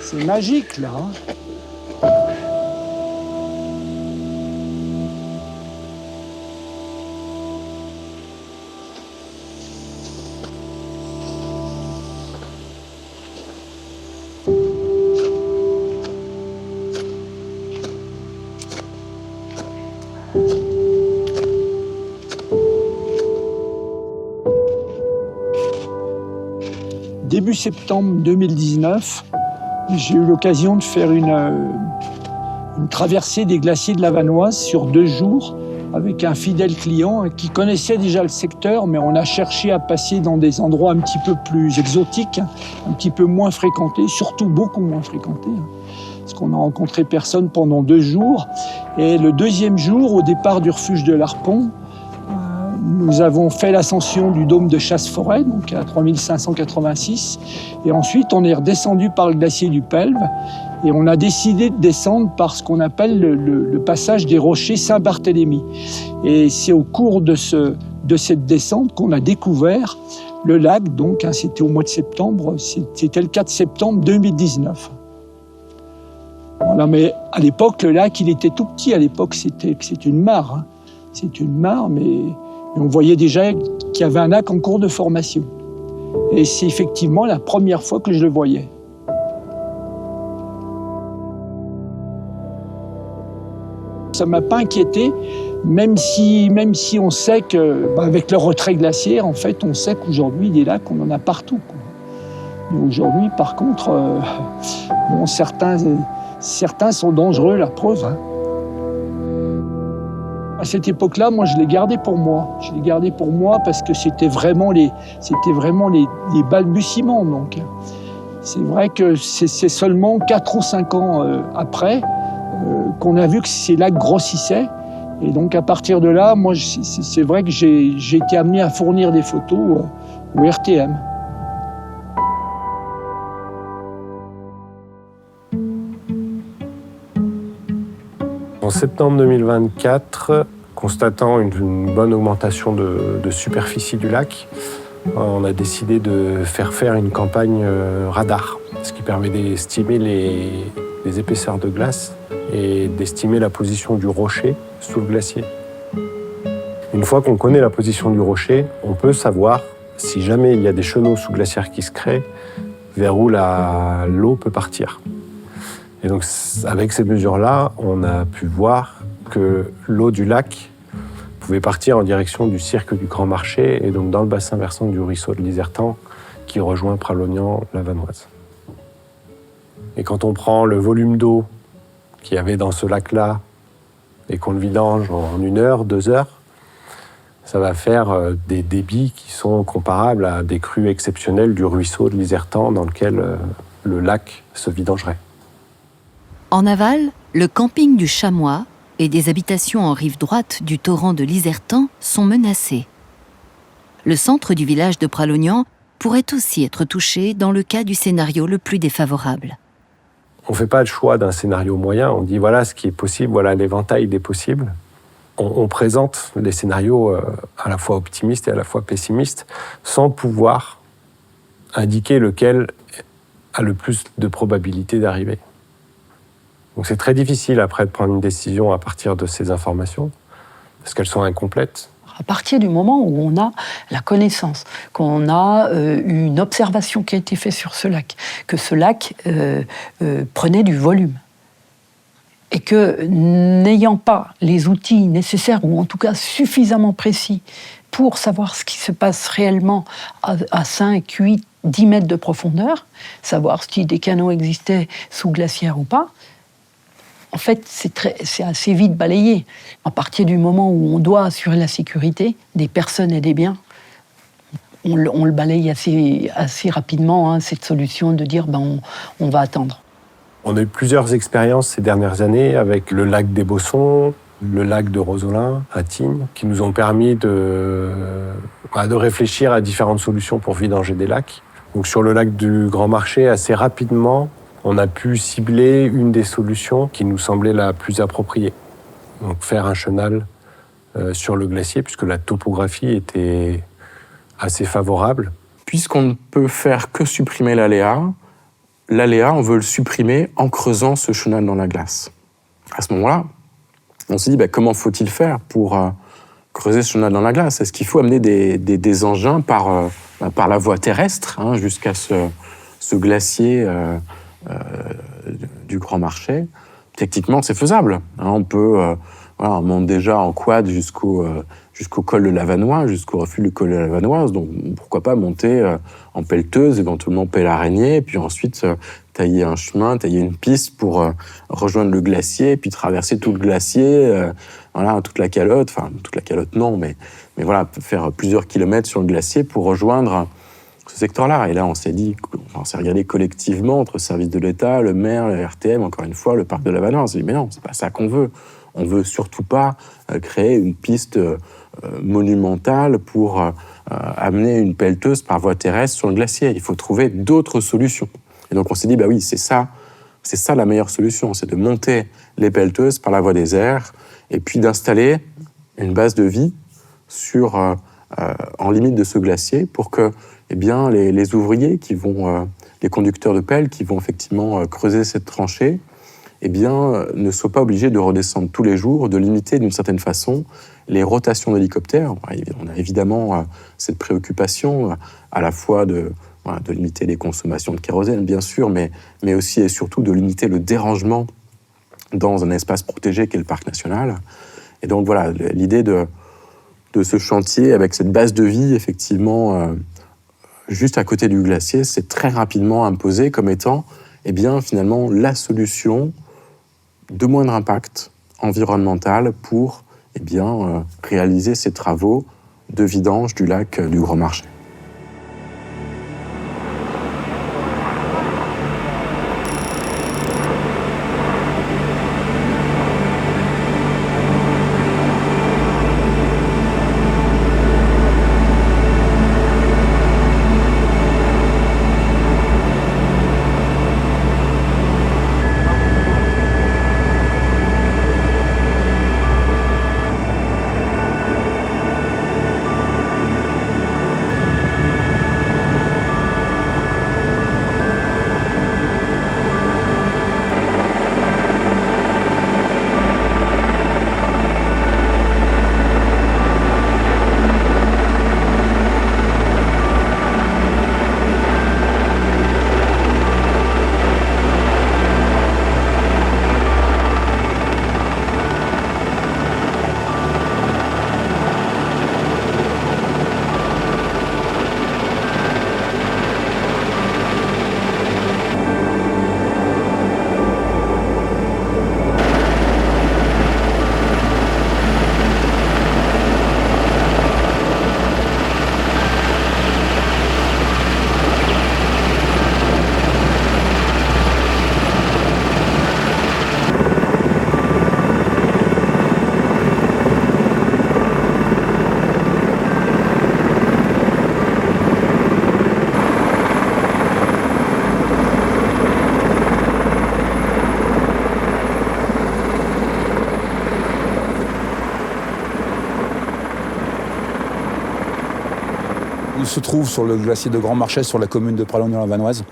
C'est magique, là. Début septembre 2019, j'ai eu l'occasion de faire une traversée des glaciers de la Vanoise sur 2 jours avec un fidèle client qui connaissait déjà le secteur, mais on a cherché à passer dans des endroits un petit peu plus exotiques, un petit peu moins fréquentés, surtout beaucoup moins fréquentés, parce qu'on n'a rencontré personne pendant 2 jours. Et le 2e jour, au départ du refuge de l'Harpon, nous avons fait l'ascension du dôme de Chasse-Forêt, donc à 3586. Et ensuite, on est redescendu par le glacier du Pelve. Et on a décidé de descendre par ce qu'on appelle le passage des rochers Saint-Barthélemy. Et c'est au cours de cette descente qu'on a découvert le lac. Donc, c'était au mois de septembre, c'était le 4 septembre 2019. Voilà, mais à l'époque, le lac, il était tout petit. À l'époque, c'était une mare. C'est une mare, mais on voyait déjà qu'il y avait un lac en cours de formation. Et c'est effectivement la première fois que je le voyais. Ça ne m'a pas inquiété, même si on sait que, avec le retrait glaciaire, en fait, on sait qu'aujourd'hui, des lacs, on en a partout, quoi. Mais aujourd'hui, par contre, certains sont dangereux, la preuve. À cette époque-là, moi, je l'ai gardé pour moi. Je l'ai gardé pour moi parce que c'était vraiment les balbutiements. Donc, c'est vrai que c'est seulement 4 ou 5 ans après qu'on a vu que ces lacs grossissaient. Et donc, à partir de là, moi, c'est vrai que j'ai été amené à fournir des photos au RTM. En septembre 2024, constatant une bonne augmentation de superficie du lac, on a décidé de faire une campagne radar, ce qui permet d'estimer les épaisseurs de glace et d'estimer la position du rocher sous le glacier. Une fois qu'on connaît la position du rocher, on peut savoir, si jamais il y a des chenaux sous-glaciaires qui se créent, vers où l'eau peut partir. Et donc, avec ces mesures-là, on a pu voir que l'eau du lac pouvait partir en direction du cirque du Grand Marché et donc dans le bassin versant du ruisseau de l'Isertan qui rejoint Pralognan-la Vanoise. Et quand on prend le volume d'eau qu'il y avait dans ce lac-là et qu'on le vidange en 1 heure, 2 heures, ça va faire des débits qui sont comparables à des crues exceptionnelles du ruisseau de l'Isertan dans lequel le lac se vidangerait. En aval, le camping du Chamois et des habitations en rive droite du torrent de l'Isertan sont menacés. Le centre du village de Pralognan pourrait aussi être touché dans le cas du scénario le plus défavorable. On ne fait pas le choix d'un scénario moyen, on dit voilà ce qui est possible, voilà l'éventail des possibles. On présente les scénarios à la fois optimistes et à la fois pessimistes, sans pouvoir indiquer lequel a le plus de probabilité d'arriver. Donc c'est très difficile après de prendre une décision à partir de ces informations, parce qu'elles sont incomplètes. À partir du moment où on a la connaissance, qu'on a une observation qui a été faite sur ce lac, que ce lac prenait du volume, et que n'ayant pas les outils nécessaires, ou en tout cas suffisamment précis, pour savoir ce qui se passe réellement à 5, 8, 10 mètres de profondeur, savoir si des canaux existaient sous glaciaire ou pas, en fait, c'est assez vite balayé. À partir du moment où on doit assurer la sécurité des personnes et des biens, on le balaye assez rapidement, cette solution de dire on va attendre. On a eu plusieurs expériences ces dernières années avec le lac des Bossons, le lac de Rosolin à Tignes, qui nous ont permis de réfléchir à différentes solutions pour vidanger des lacs. Donc sur le lac du Grand Marché, assez rapidement, on a pu cibler une des solutions qui nous semblait la plus appropriée. Donc faire un chenal sur le glacier, puisque la topographie était assez favorable. Puisqu'on ne peut faire que supprimer l'aléa, l'aléa, on veut le supprimer en creusant ce chenal dans la glace. À ce moment-là, on s'est dit, comment faut-il faire pour creuser ce chenal dans la glace? Est-ce qu'il faut amener des engins par la voie terrestre jusqu'à ce glacier du Grand Marché? Techniquement, c'est faisable. On peut, on monte déjà en quad jusqu'au col de la Vanoise, jusqu'au refuge du col de la Vanoise. Donc, pourquoi pas monter en pelleteuse, éventuellement pelle araignée, et puis ensuite tailler un chemin, tailler une piste pour rejoindre le glacier, puis traverser tout le glacier, toute la calotte. Enfin, toute la calotte, non, mais voilà, faire plusieurs kilomètres sur le glacier pour rejoindre ce secteur-là. Et là, on s'est regardé collectivement entre le service de l'État, le maire, le RTM, encore une fois, le parc de la Vanoise. On s'est dit, mais non, c'est pas ça qu'on veut. On veut surtout pas créer une piste monumentale pour amener une pelleteuse par voie terrestre sur le glacier. Il faut trouver d'autres solutions. Et donc on s'est dit, oui, c'est ça la meilleure solution, c'est de monter les pelleteuses par la voie des airs et puis d'installer une base de vie en limite de ce glacier pour que les ouvriers les conducteurs de pelle qui vont effectivement creuser cette tranchée, ne soient pas obligés de redescendre tous les jours, de limiter d'une certaine façon les rotations d'hélicoptères. On a évidemment cette préoccupation à la fois de limiter les consommations de kérosène, bien sûr, mais aussi et surtout de limiter le dérangement dans un espace protégé qu'est le parc national. Et donc voilà, l'idée de ce chantier avec cette base de vie, effectivement, juste à côté du glacier, s'est très rapidement imposé comme étant, finalement, la solution de moindre impact environnemental pour réaliser ces travaux de vidange du lac du Grand Marché. On se trouve sur le glacier de Grand Marché, sur la commune de Pralognan-la-Vanoise.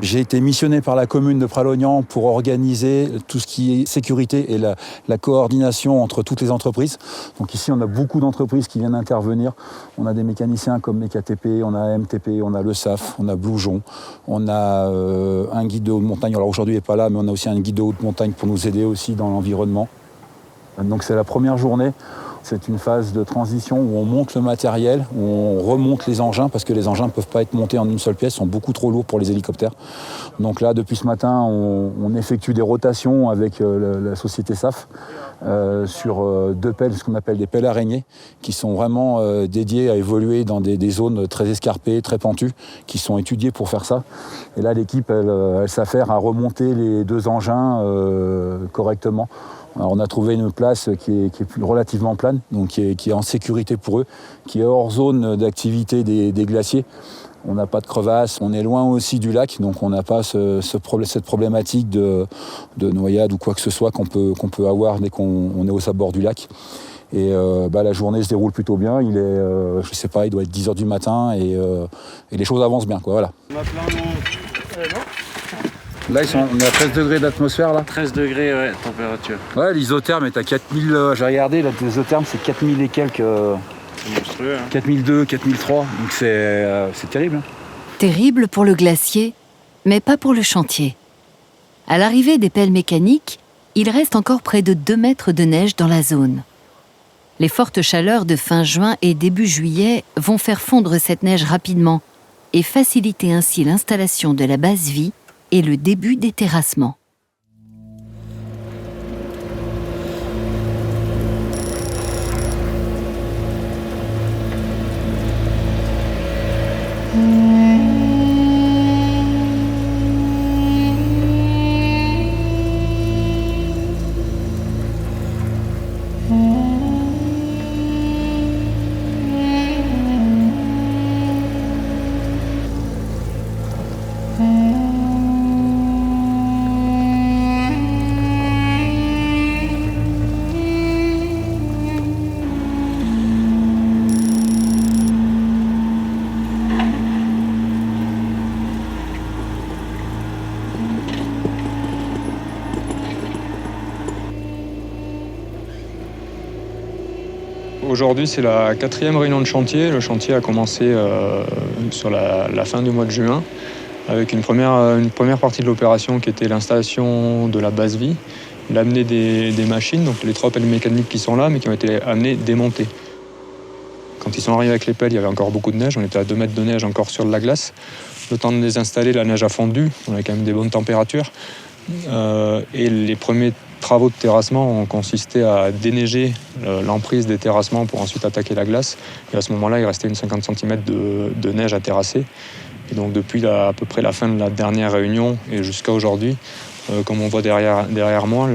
J'ai été missionné par la commune de Pralognan pour organiser tout ce qui est sécurité et la coordination entre toutes les entreprises. Donc ici, on a beaucoup d'entreprises qui viennent intervenir. On a des mécaniciens comme MECATP, on a MTP, on a le SAF, on a Bloujon, on a un guide de haute montagne. Alors aujourd'hui, il n'est pas là, mais on a aussi un guide de haute montagne pour nous aider aussi dans l'environnement. Donc c'est la première journée. C'est une phase de transition où on monte le matériel, où on remonte les engins, parce que les engins ne peuvent pas être montés en une seule pièce, ils sont beaucoup trop lourds pour les hélicoptères. Donc là, depuis ce matin, on effectue des rotations avec la société SAF sur deux pelles, ce qu'on appelle des pelles araignées, qui sont vraiment dédiées à évoluer dans des zones très escarpées, très pentues, qui sont étudiées pour faire ça. Et là, l'équipe, elle s'affaire à remonter les deux engins correctement. Alors on a trouvé une place qui est relativement plane, donc qui est en sécurité pour eux, qui est hors zone d'activité des glaciers. On n'a pas de crevasses, on est loin aussi du lac, donc on n'a pas cette problématique de noyade ou quoi que ce soit qu'on peut avoir dès qu'on est au bord du lac. Et la journée se déroule plutôt bien. Il est, je sais pas, il doit être 10h du matin et les choses avancent bien, quoi. Voilà. On a plein d'eau. Non. Là, on est à 13 degrés d'atmosphère, là. 13 degrés, ouais, température. Ouais, l'isotherme est à 4000, j'ai regardé, l'isotherme c'est 4000 et quelques. C'est monstrueux, hein. 4002, 4003, donc c'est terrible. Hein. Terrible pour le glacier, mais pas pour le chantier. À l'arrivée des pelles mécaniques, il reste encore près de 2 mètres de neige dans la zone. Les fortes chaleurs de fin juin et début juillet vont faire fondre cette neige rapidement et faciliter ainsi l'installation de la base vie et le début des terrassements. Aujourd'hui, c'est la 4e réunion de chantier. Le chantier a commencé sur la fin du mois de juin, avec une première partie de l'opération qui était l'installation de la base vie, l'amener des machines, donc les 3 pelles mécaniques qui sont là, mais qui ont été amenées démontées. Quand ils sont arrivés avec les pelles, il y avait encore beaucoup de neige, on était à 2 mètres de neige encore sur de la glace. Le temps de les installer, la neige a fondu, on avait quand même des bonnes températures. Et les premiers travaux de terrassement ont consisté à déneiger l'emprise des terrassements pour ensuite attaquer la glace. Et à ce moment-là, il restait une 50 cm de neige à terrasser. Et donc depuis à peu près la fin de la dernière réunion et jusqu'à aujourd'hui, comme on voit derrière moi,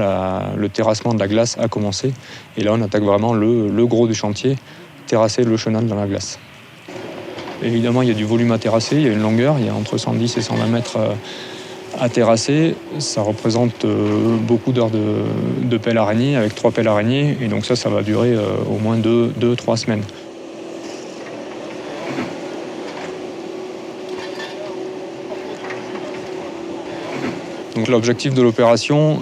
le terrassement de la glace a commencé. Et là, on attaque vraiment le gros du chantier, terrasser le chenal dans la glace. Évidemment, il y a du volume à terrasser, il y a une longueur, il y a entre 110 et 120 mètres à terrasser. Ça représente beaucoup d'heures de pelle araignée, avec 3 pelles araignées, et donc ça va durer au moins 2-3 semaines. Donc l'objectif de l'opération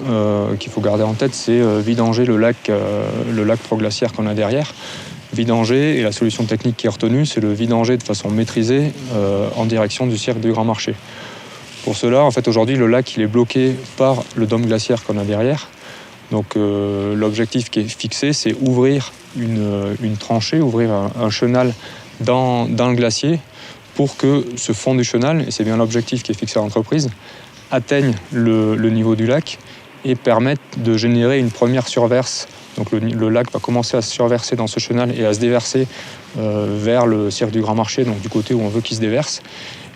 qu'il faut garder en tête, c'est vidanger le lac proglaciaire qu'on a derrière. Vidanger, et la solution technique qui est retenue, c'est le vidanger de façon maîtrisée en direction du cirque du Grand Marché. Pour cela, en fait, aujourd'hui, le lac il est bloqué par le dôme glaciaire qu'on a derrière. Donc l'objectif qui est fixé, c'est ouvrir une tranchée, ouvrir un chenal dans le glacier pour que ce fond du chenal, et c'est bien l'objectif qui est fixé à l'entreprise, atteigne le niveau du lac et permette de générer une première surverse. Donc le lac va commencer à se surverser dans ce chenal et à se déverser vers le cirque du Grand Marché, donc du côté où on veut qu'il se déverse.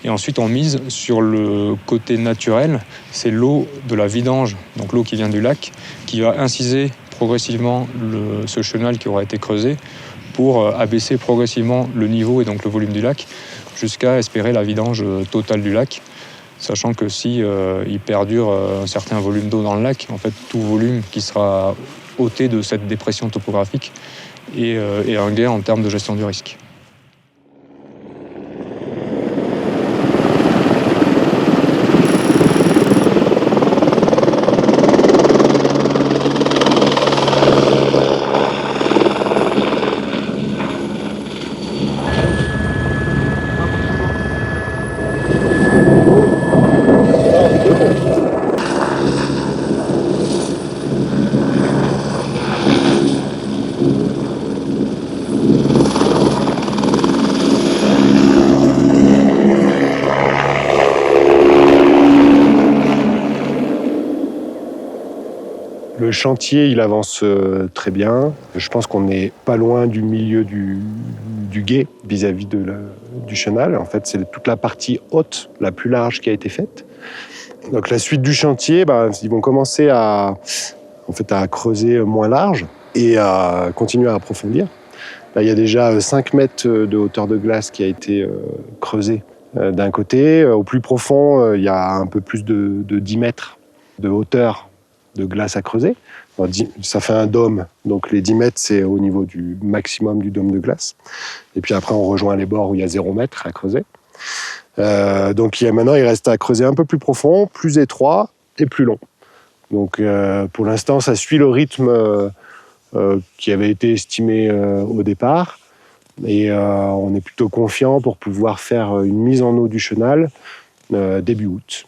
Et ensuite, on mise sur le côté naturel, c'est l'eau de la vidange, donc l'eau qui vient du lac, qui va inciser progressivement ce chenal qui aura été creusé pour abaisser progressivement le niveau et donc le volume du lac jusqu'à espérer la vidange totale du lac. Sachant que si il perdure un certain volume d'eau dans le lac, en fait, tout volume qui sera ôté de cette dépression topographique est un gain en termes de gestion du risque. Le chantier, il avance très bien. Je pense qu'on n'est pas loin du milieu du gué vis-à-vis du chenal. En fait, c'est toute la partie haute, la plus large qui a été faite. Donc la suite du chantier, ils vont commencer à creuser moins large et à continuer à approfondir. Là, il y a déjà 5 mètres de hauteur de glace qui a été creusée d'un côté. Au plus profond, il y a un peu plus de 10 mètres de hauteur de glace à creuser. Ça fait un dôme, donc les 10 mètres, c'est au niveau du maximum du dôme de glace. Et puis après, on rejoint les bords où il y a 0 mètre à creuser. Donc maintenant, il reste à creuser un peu plus profond, plus étroit et plus long. Donc pour l'instant, ça suit le rythme qui avait été estimé au départ. Et on est plutôt confiant pour pouvoir faire une mise en eau du chenal début août.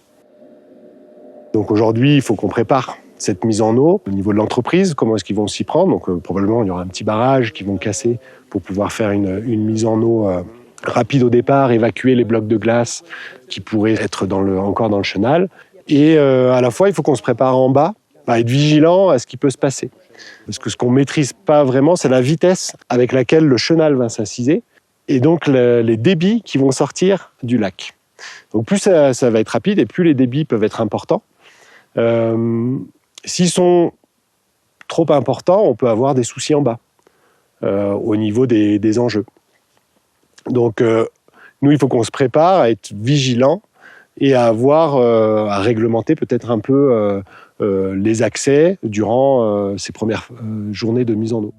Donc aujourd'hui, il faut qu'on prépare cette mise en eau au niveau de l'entreprise. Comment est-ce qu'ils vont s'y prendre? Donc probablement, il y aura un petit barrage qu'ils vont casser pour pouvoir faire une mise en eau rapide au départ, évacuer les blocs de glace qui pourraient être encore dans le chenal. Et à la fois, il faut qu'on se prépare en bas, à être vigilant à ce qui peut se passer. Parce que ce qu'on ne maîtrise pas vraiment, c'est la vitesse avec laquelle le chenal va s'assiser et donc les débits qui vont sortir du lac. Donc plus ça va être rapide et plus les débits peuvent être importants. S'ils sont trop importants, on peut avoir des soucis en bas au niveau des enjeux. Donc nous, il faut qu'on se prépare à être vigilant et à réglementer peut-être un peu les accès durant ces premières journées de mise en eau.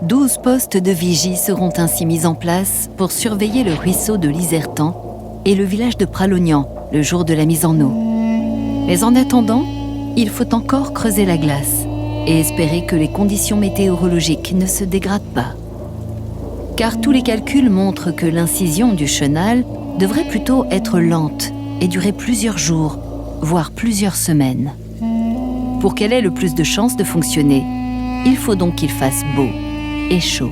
12 postes de vigie seront ainsi mis en place pour surveiller le ruisseau de l'Isertan et le village de Pralognan le jour de la mise en eau. Mais en attendant, il faut encore creuser la glace et espérer que les conditions météorologiques ne se dégradent pas. Car tous les calculs montrent que l'incision du chenal devrait plutôt être lente et durer plusieurs jours, voire plusieurs semaines. Pour qu'elle ait le plus de chances de fonctionner, il faut donc qu'il fasse beau et chaud.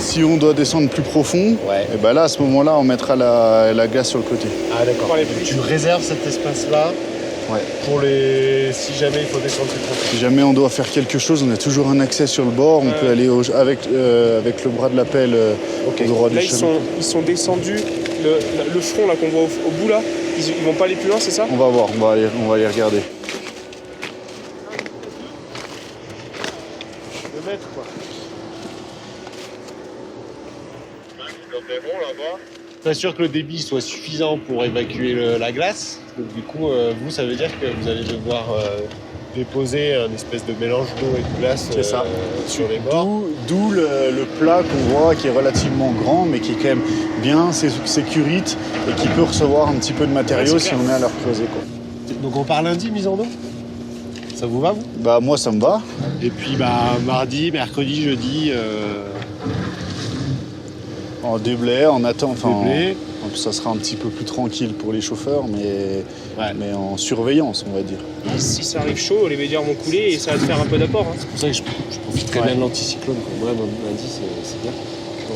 Si on doit descendre plus profond, et ben là, à ce moment-là, on mettra la glace sur le côté. Ah d'accord. Tu réserves cet espace-là pour si jamais il faut descendre plus profond. Si jamais on doit faire quelque chose, on a toujours un accès sur le bord. On peut aller avec le bras de la pelle au droit du chemin. Ils sont descendus. Le front là qu'on voit au bout là, ils vont pas aller plus loin, c'est ça? On va voir, on va aller regarder. 2 mètres quoi. Pas sûr que le débit soit suffisant pour évacuer la glace. Donc, du coup, vous, ça veut dire que vous allez devoir déposer un espèce de mélange d'eau et de glace sur les bords. D'où le plat qu'on voit qui est relativement grand, mais qui est quand même bien sécurite et qui peut recevoir un petit peu de matériaux si on est à leur creuser. Quoi. Donc on part lundi, mise en eau? Ça vous va, vous? Bah moi, ça me va. Et puis mardi, mercredi, jeudi... En déblai, en attendant, ça sera un petit peu plus tranquille pour les chauffeurs, mais en surveillance, on va dire. Si ça arrive chaud, les médias vont couler et ça va te faire un peu d'apport. Hein. C'est pour ça que je profite très bien de l'anticyclone. Moi, lundi, c'est bien.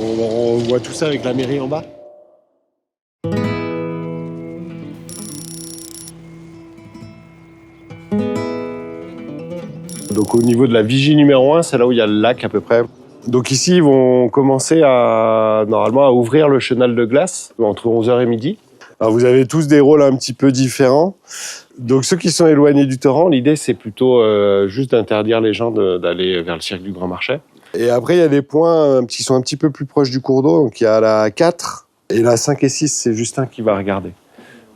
On voit tout ça avec la mairie en bas. Donc au niveau de la vigie numéro 1, c'est là où il y a le lac à peu près. Donc ici, ils vont commencer normalement à ouvrir le chenal de glace entre 11h et midi. Alors vous avez tous des rôles un petit peu différents. Donc ceux qui sont éloignés du torrent, l'idée c'est plutôt juste d'interdire les gens d'aller vers le cirque du Grand Marché. Et après, il y a des points qui sont un petit peu plus proches du cours d'eau. Donc il y a la 4 et la 5 et 6, c'est Justin qui va regarder.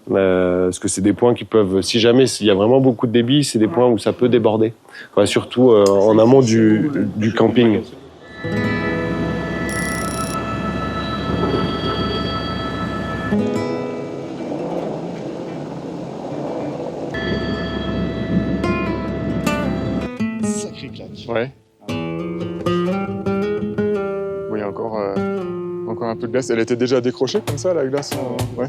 Parce que c'est des points qui peuvent, si jamais il y a vraiment beaucoup de débit, c'est des points où ça peut déborder. Enfin, surtout en amont du camping. Sacré claque. Ouais. Bon, il y a encore un peu de glace. Elle était déjà décrochée comme ça, la glace? Ouais.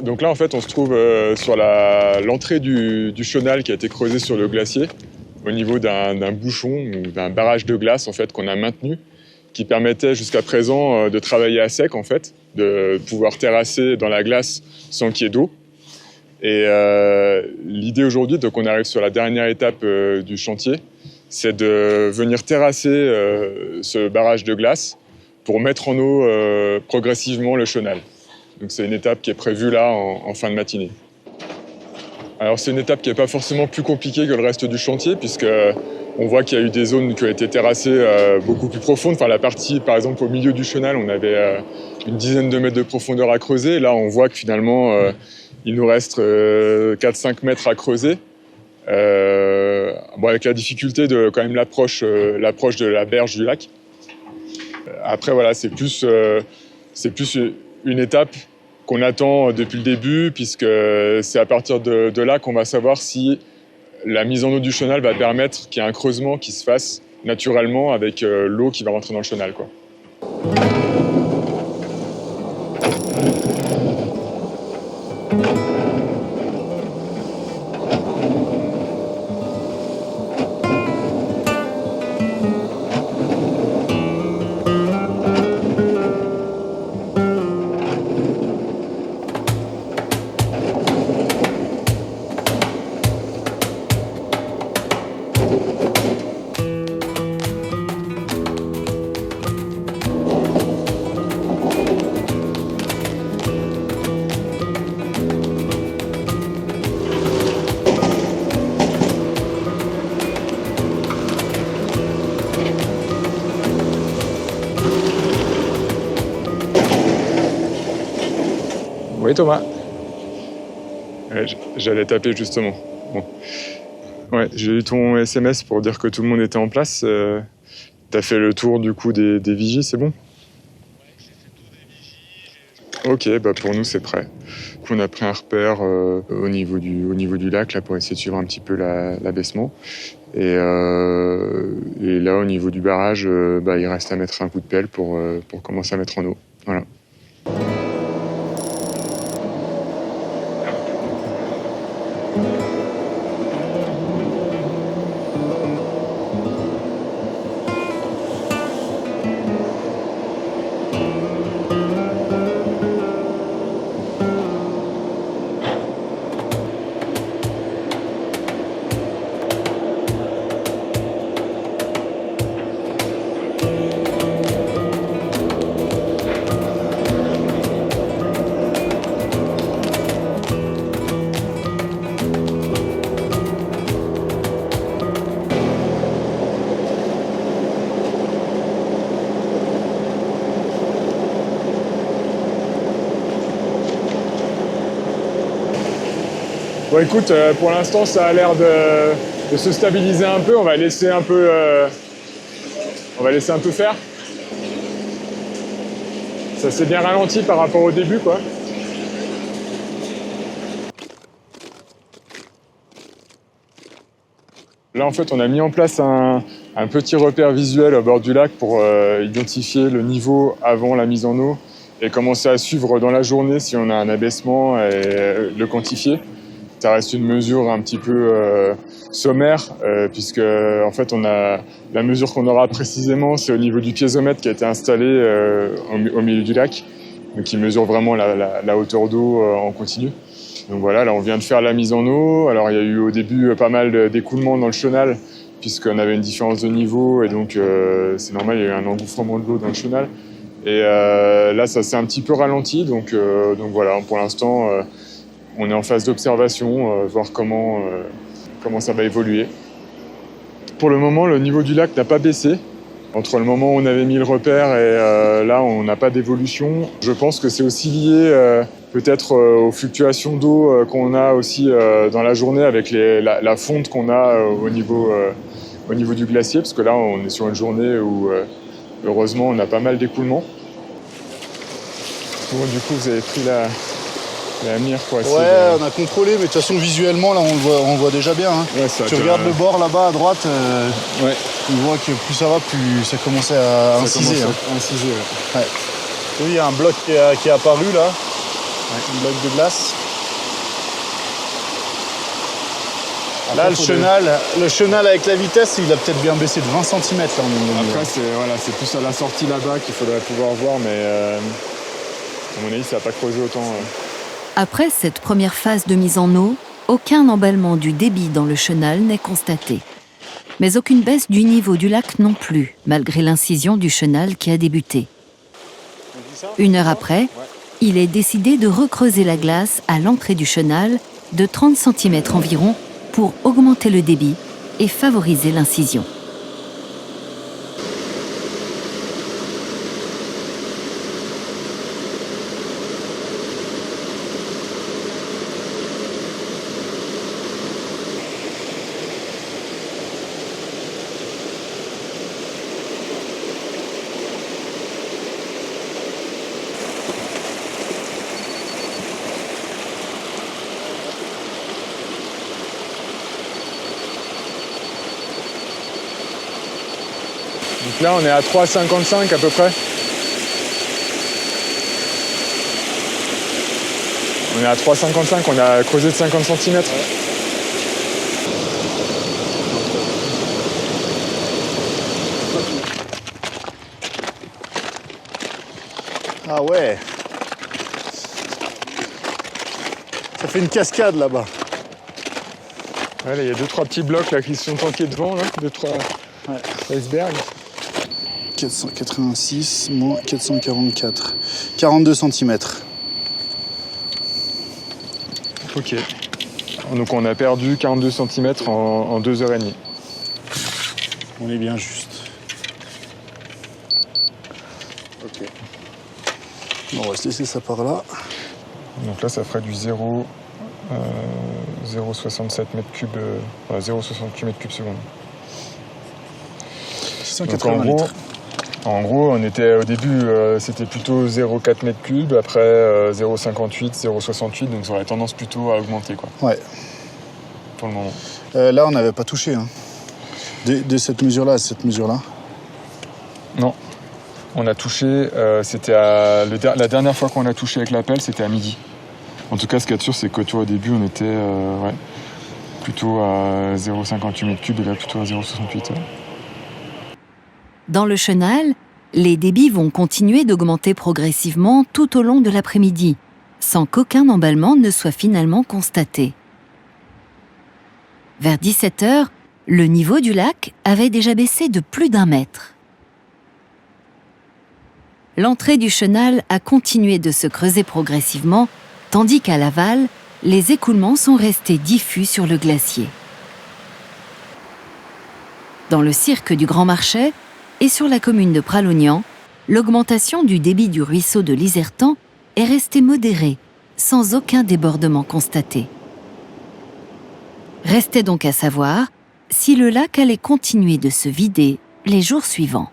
Donc là, en fait, on se trouve sur l'entrée du chenal qui a été creusé sur le glacier. au niveau d'un bouchon ou d'un barrage de glace en fait, qu'on a maintenu, qui permettait jusqu'à présent de travailler à sec, en fait, de pouvoir terrasser dans la glace sans qu'il y ait d'eau. Et l'idée aujourd'hui, donc on arrive sur la dernière étape du chantier, c'est de venir terrasser ce barrage de glace pour mettre en eau progressivement le chenal. Donc c'est une étape qui est prévue là en fin de matinée. Alors c'est une étape qui n'est pas forcément plus compliquée que le reste du chantier, puisque on voit qu'il y a eu des zones qui ont été terrassées beaucoup plus profondes. Enfin, la partie, par exemple, au milieu du chenal, on avait une dizaine de mètres de profondeur à creuser. Là, on voit que finalement, il nous reste 4-5 mètres à creuser. Bon, avec la difficulté de quand même l'approche de la berge du lac. Après, voilà, c'est plus une étape qu'on attend depuis le début, puisque c'est à partir de là qu'on va savoir si la mise en eau du chenal va permettre qu'il y ait un creusement qui se fasse naturellement avec l'eau qui va rentrer dans le chenal, quoi. Oui, Thomas. Ouais, j'allais taper justement. Bon. Ouais, j'ai eu ton SMS pour dire que tout le monde était en place. T'as fait le tour du coup des vigies, c'est bon? Ok, bah pour nous c'est prêt. On a pris un repère au niveau du lac là, pour essayer de suivre un petit peu l'abaissement. Et là au niveau du barrage, il reste à mettre un coup de pelle pour commencer à mettre en eau. Voilà. Bon écoute, pour l'instant ça a l'air de se stabiliser un peu, on va laisser un peu faire. Ça s'est bien ralenti par rapport au début, quoi. Là en fait on a mis en place un petit repère visuel au bord du lac pour identifier le niveau avant la mise en eau et commencer à suivre dans la journée si on a un abaissement et le quantifier. Ça reste une mesure un petit peu sommaire, puisque en fait la mesure qu'on aura précisément, c'est au niveau du piézomètre qui a été installé au milieu du lac, donc qui mesure vraiment la hauteur d'eau en continu. Donc voilà, là on vient de faire la mise en eau. Alors il y a eu au début pas mal d'écoulements dans le chenal, puisqu'on avait une différence de niveau, et donc c'est normal, il y a eu un engouffrement de l'eau dans le chenal. Et là ça s'est un petit peu ralenti, donc voilà, pour l'instant on est en phase d'observation, voir comment ça va évoluer. Pour le moment, le niveau du lac n'a pas baissé. Entre le moment où on avait mis le repère et là, on n'a pas d'évolution. Je pense que c'est aussi lié peut-être aux fluctuations d'eau qu'on a aussi dans la journée avec la fonte qu'on a au niveau du glacier, parce que là, on est sur une journée où, heureusement, on a pas mal d'écoulements. Bon, du coup, vous avez pris la mire pour essayer on a contrôlé, mais de toute façon visuellement là on le voit déjà bien. Hein. Ouais, tu regardes le bord là-bas à droite, tu vois que plus ça va, plus ça commence à inciser. Ouais. Oui, il y a un bloc qui est apparu là, un bloc de glace. Là, le chenal avec la vitesse, il a peut-être bien baissé de 20 cm. Là, Après, c'est plus à la sortie là-bas qu'il faudrait pouvoir voir, mais à mon avis, ça n'a pas creusé autant. Après cette première phase de mise en eau, aucun emballement du débit dans le chenal n'est constaté. Mais aucune baisse du niveau du lac non plus, malgré l'incision du chenal qui a débuté. 1 heure après, il est décidé de recreuser la glace à l'entrée du chenal de 30 cm environ pour augmenter le débit et favoriser l'incision. Donc là, on est à 3,55 à peu près. On est à 3,55, on a creusé de 50 cm. Ah ouais. Ça fait une cascade là-bas. Ouais, là, il y a 2-3 petits blocs là, qui se sont tankés devant, 2-3 icebergs. 486 moins 444. 42 cm. Ok. Donc on a perdu 42 cm en 2h30. On est bien juste. Ok. On va se laisser ça par là. Donc là, ça ferait du 0,67 m3, 0,68 m3 seconde. 680 litres. En gros, on était au début, c'était plutôt 0,4 m3, après 0,58, 0,68, donc ça aurait tendance plutôt à augmenter, quoi. Ouais. Pour le moment. Là, on n'avait pas touché. Hein. Dès cette mesure-là à cette mesure-là. Non. On a touché, la dernière fois qu'on a touché avec la pelle, c'était à midi. En tout cas, ce qu'il y a de sûr, c'est que au début, on était plutôt à 0,58 m3 et là, plutôt à 0,68. Dans le chenal, les débits vont continuer d'augmenter progressivement tout au long de l'après-midi, sans qu'aucun emballement ne soit finalement constaté. Vers 17 h, le niveau du lac avait déjà baissé de plus d'1 mètre. L'entrée du chenal a continué de se creuser progressivement, tandis qu'à l'aval, les écoulements sont restés diffus sur le glacier. Dans le cirque du Grand Marchais et sur la commune de Pralognan, l'augmentation du débit du ruisseau de l'Isertan est restée modérée, sans aucun débordement constaté. Restait donc à savoir si le lac allait continuer de se vider les jours suivants.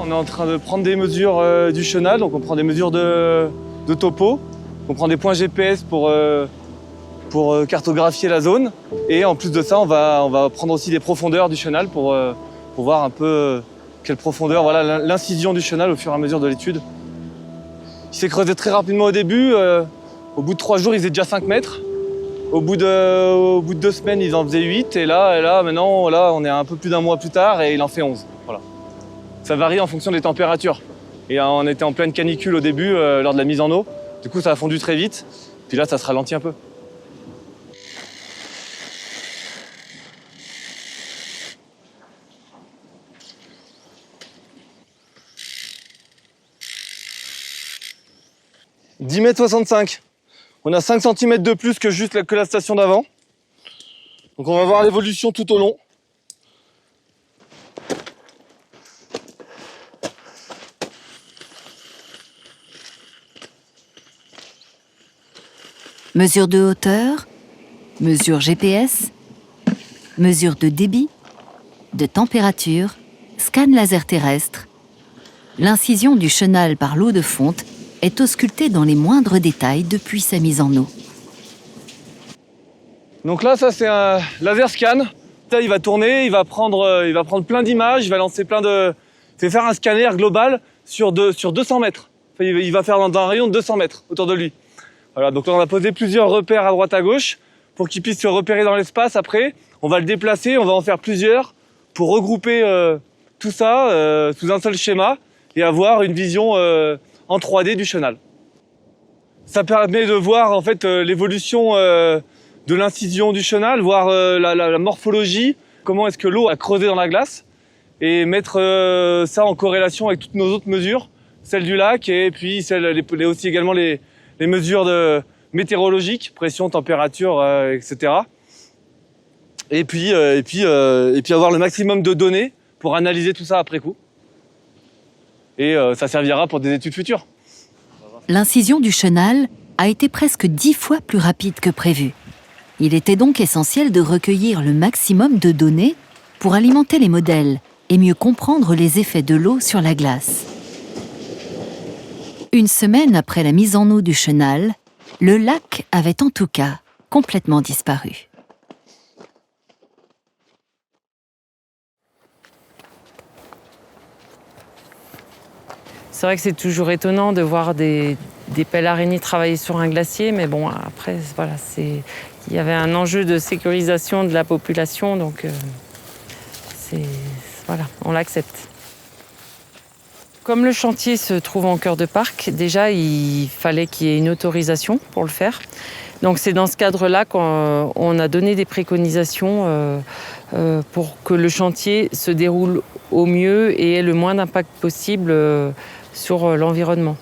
On est en train de prendre des mesures du chenal, donc on prend des mesures de topo, on prend des points GPS pour cartographier la zone, et en plus de ça, on va prendre aussi des profondeurs du chenal pour voir un peu quelle profondeur, voilà, l'incision du chenal au fur et à mesure de l'étude. Il s'est creusé très rapidement au début, au bout de 3 jours, il faisait déjà 5 mètres, Au bout de 2 semaines, ils en faisaient 8. Et là, maintenant, là, on est un peu plus d'un mois plus tard et il en fait 11. Voilà. Ça varie en fonction des températures. Et on était en pleine canicule au début, lors de la mise en eau. Du coup, ça a fondu très vite. Puis là, ça se ralentit un peu. « 10,65 m. On a 5 cm de plus que la station d'avant. Donc on va voir l'évolution tout au long. Mesure de hauteur, mesure GPS, mesure de débit, de température, scan laser terrestre. L'incision du chenal par l'eau de fonte est auscultée dans les moindres détails depuis sa mise en eau. Donc là, ça c'est un laser scan. Là, il va tourner, il va prendre plein d'images, il va lancer il va faire un scanner global sur 200 mètres. Enfin, il va faire dans un rayon de 200 mètres autour de lui. Voilà, donc là, on a posé plusieurs repères à droite à gauche pour qu'il puisse se repérer dans l'espace. Après, on va le déplacer, on va en faire plusieurs pour regrouper tout ça sous un seul schéma et avoir une vision en 3D du chenal. Ça permet de voir en fait l'évolution de l'incision du chenal, voir la morphologie, comment est-ce que l'eau a creusé dans la glace, et mettre ça en corrélation avec toutes nos autres mesures, celles du lac et puis aussi également les mesures météorologiques, pression, température, etc. Et puis avoir le maximum de données pour analyser tout ça après coup. Et ça servira pour des études futures. L'incision du chenal a été presque 10 fois plus rapide que prévu. Il était donc essentiel de recueillir le maximum de données pour alimenter les modèles et mieux comprendre les effets de l'eau sur la glace. Une semaine après la mise en eau du chenal, le lac avait en tout cas complètement disparu. C'est vrai que c'est toujours étonnant de voir des pelles araignées travailler sur un glacier, mais bon, après, voilà, il y avait un enjeu de sécurisation de la population, donc voilà, on l'accepte. Comme le chantier se trouve en cœur de parc, déjà, il fallait qu'il y ait une autorisation pour le faire. Donc c'est dans ce cadre-là qu'on a donné des préconisations pour que le chantier se déroule au mieux et ait le moins d'impact possible sur l'environnement.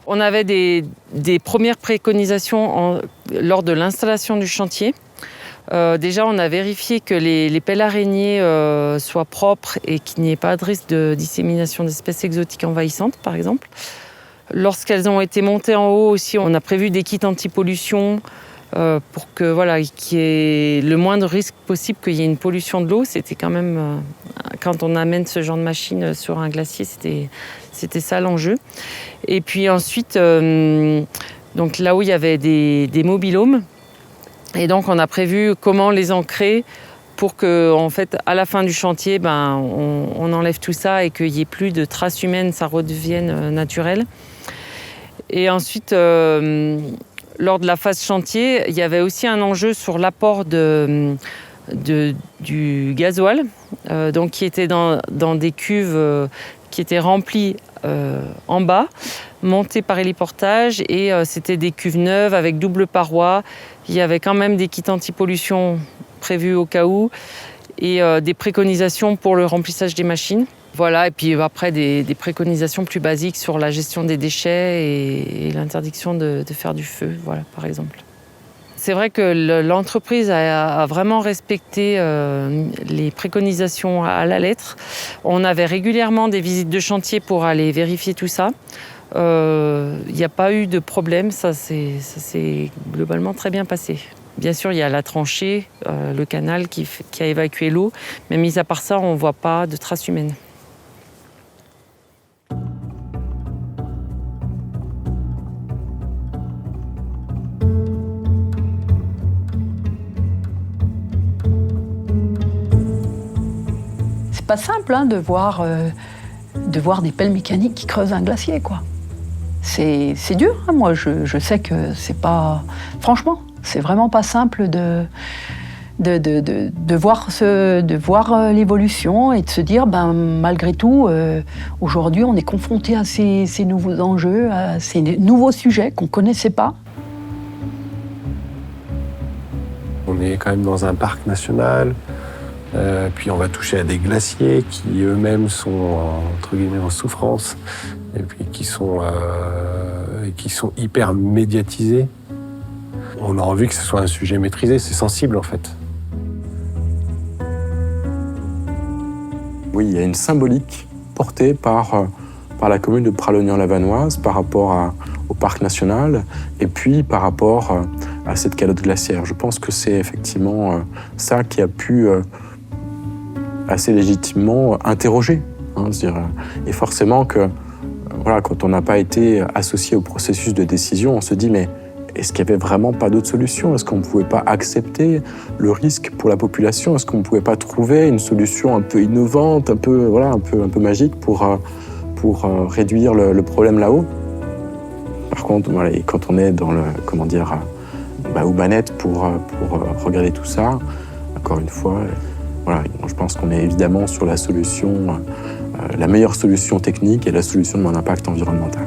On avait des premières préconisations lors de l'installation du chantier. Déjà, on a vérifié que les pelles araignées soient propres et qu'il n'y ait pas de risque de dissémination d'espèces exotiques envahissantes, par exemple. Lorsqu'elles ont été montées en haut aussi, on a prévu des kits anti-pollution pour que voilà, qu'il y ait le moins de risque possible qu'il y ait une pollution de l'eau. C'était quand même, quand on amène ce genre de machine sur un glacier, c'était ça l'enjeu. Et puis ensuite, donc là où il y avait des mobilhomes, et donc on a prévu comment les ancrer pour que, en fait, à la fin du chantier, on enlève tout ça et qu'il n'y ait plus de traces humaines, ça redevienne naturel. Et ensuite, lors de la phase chantier, il y avait aussi un enjeu sur l'apport du gasoil, donc qui était dans des cuves qui étaient remplies en bas, montées par héliportage, et c'était des cuves neuves avec double paroi. Il y avait quand même des kits anti-pollution prévus au cas où, et des préconisations pour le remplissage des machines. Voilà, et puis après des préconisations plus basiques sur la gestion des déchets et l'interdiction de faire du feu, voilà, par exemple. C'est vrai que l'entreprise a vraiment respecté les préconisations à la lettre. On avait régulièrement des visites de chantier pour aller vérifier tout ça. Il n'y a pas eu de problème, ça s'est globalement très bien passé. Bien sûr, il y a la tranchée, le canal qui a évacué l'eau, mais mis à part ça, on ne voit pas de traces humaines. C'est pas simple de voir des pelles mécaniques qui creusent un glacier, quoi. C'est dur, hein. Moi je sais que c'est pas... Franchement, C'est vraiment pas simple de voir l'évolution et de se dire, malgré tout, aujourd'hui, on est confronté à ces nouveaux enjeux, à ces nouveaux sujets qu'on ne connaissait pas. On est quand même dans un parc national, puis on va toucher à des glaciers qui eux-mêmes sont, entre guillemets, en souffrance, et puis qui sont hyper médiatisés. On a envie que ce soit un sujet maîtrisé, c'est sensible en fait. Oui, il y a une symbolique portée par la commune de Pralognan-la-Vanoise par rapport au parc national et puis par rapport à cette calotte glaciaire. Je pense que c'est effectivement ça qui a pu assez légitimement interroger. Et forcément que quand on n'a pas été associé au processus de décision, on se dit mais est-ce qu'il n'y avait vraiment pas d'autre solution? Est-ce qu'on ne pouvait pas accepter le risque pour la population? Est-ce qu'on ne pouvait pas trouver une solution un peu innovante, un peu magique pour réduire le problème là-haut? Par contre, quand on est dans aux manettes pour regarder tout ça, encore une fois, je pense qu'on est évidemment sur la solution, la meilleure solution technique et la solution de mon impact environnemental.